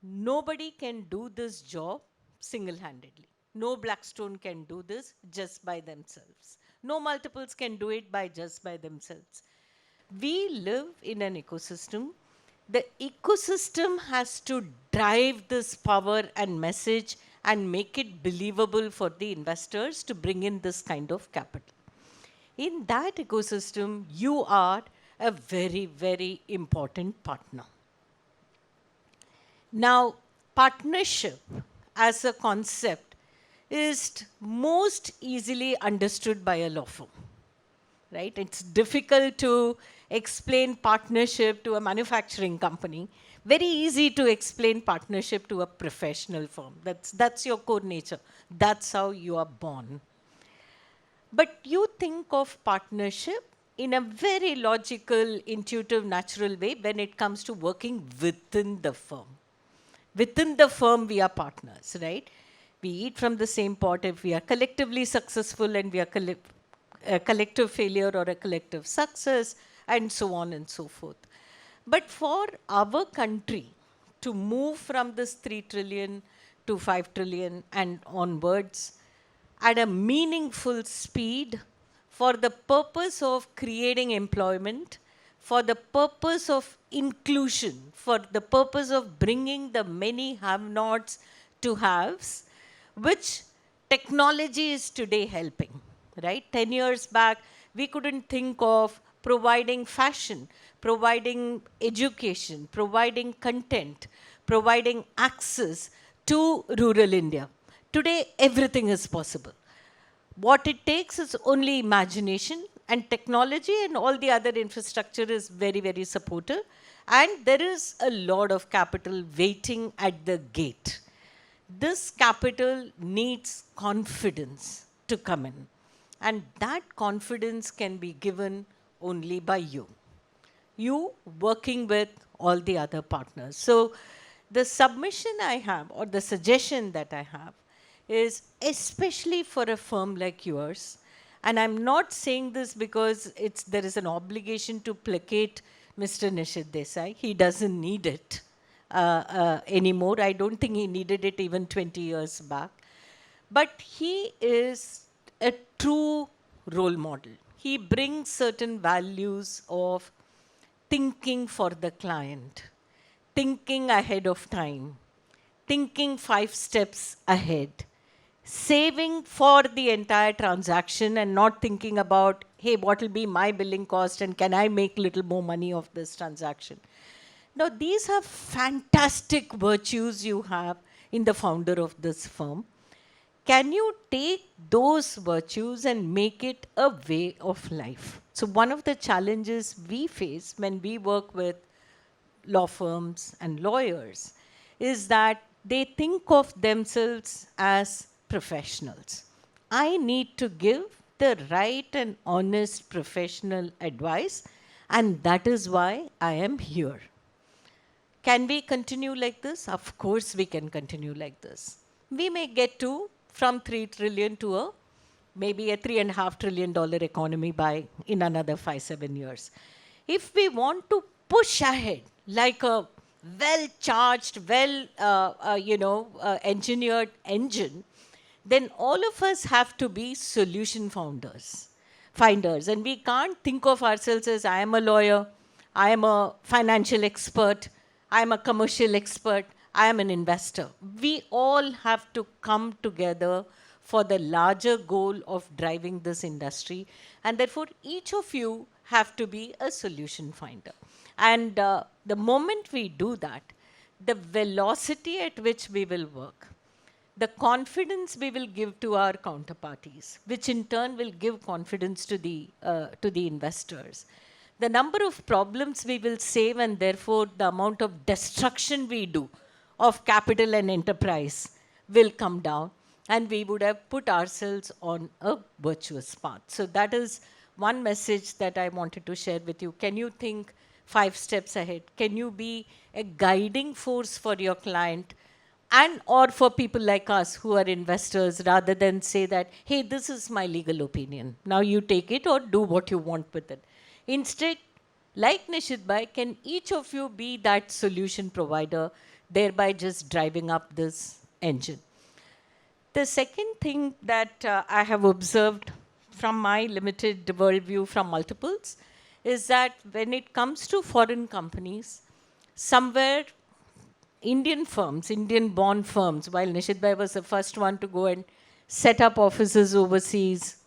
nobody can do this job single-handedly. No Blackstone can do this just by themselves. No multiples can do it by just by themselves. We live in an ecosystem. The ecosystem has to drive this power and message and make it believable for the investors to bring in this kind of capital. In that ecosystem, you are a very, very important partner. Now, partnership as a concept is most easily understood by a law firm, right? It's difficult to explain partnership to a manufacturing company. Very easy to explain partnership to a professional firm. That's your core nature. That's how you are born. But you think of partnership in a very logical, intuitive, natural way when it comes to working within the firm. Within the firm, we are partners, right? We eat from the same pot. If we are collectively successful and we are a collective failure or a collective success, and so on and so forth. But for our country to move from this 3 trillion to 5 trillion and onwards at a meaningful speed for the purpose of creating employment, for the purpose of inclusion, for the purpose of bringing the many have-nots to haves, which technology is today helping, right? 10 years back, we couldn't think of providing fashion, providing education, providing content, providing access to rural India. Today, everything is possible. What it takes is only imagination, and technology and all the other infrastructure is very, very supportive. And there is a lot of capital waiting at the gate. This capital needs confidence to come in. And that confidence can be given only by you. You working with all the other partners. So the submission I have, or the suggestion that I have, is especially for a firm like yours, and I'm not saying this because there is an obligation to placate Mr. Nishith Desai. He doesn't need it anymore. I don't think he needed it even 20 years back. But he is a true role model. He brings certain values of thinking for the client, thinking ahead of time, thinking 5 steps ahead, saving for the entire transaction and not thinking about, hey, what will be my billing cost and can I make little more money of this transaction? Now, these are fantastic virtues you have in the founder of this firm. Can you take those virtues and make it a way of life? So one of the challenges we face when we work with law firms and lawyers is that they think of themselves as professionals. I need to give the right and honest professional advice, and that is why I am here. Can we continue like this? Of course we can continue like this. We may get to from 3 trillion to maybe a $3.5 trillion economy in another 5-7 years. If we want to push ahead like a well-charged, engineered engine, then all of us have to be solution finders. And we can't think of ourselves as, I am a lawyer, I am a financial expert, I am a commercial expert, I am an investor. We all have to come together for the larger goal of driving this industry. And therefore, each of you have to be a solution finder. And the moment we do that, the velocity at which we will work, the confidence we will give to our counterparties, which in turn will give confidence to the investors, the number of problems we will save, and therefore the amount of destruction we do of capital and enterprise will come down, and we would have put ourselves on a virtuous path. So that is one message that I wanted to share with you. Can you think 5 steps ahead? Can you be a guiding force for your client and or for people like us who are investors, rather than say that, hey, this is my legal opinion. Now you take it or do what you want with it. Instead, like Nishith Bhai, can each of you be that solution provider, thereby just driving up this engine. The second thing that I have observed from my limited worldview from multiples is that when it comes to foreign companies, somewhere Indian firms, Indian-born firms, while Nishith Bhai was the first one to go and set up offices overseas,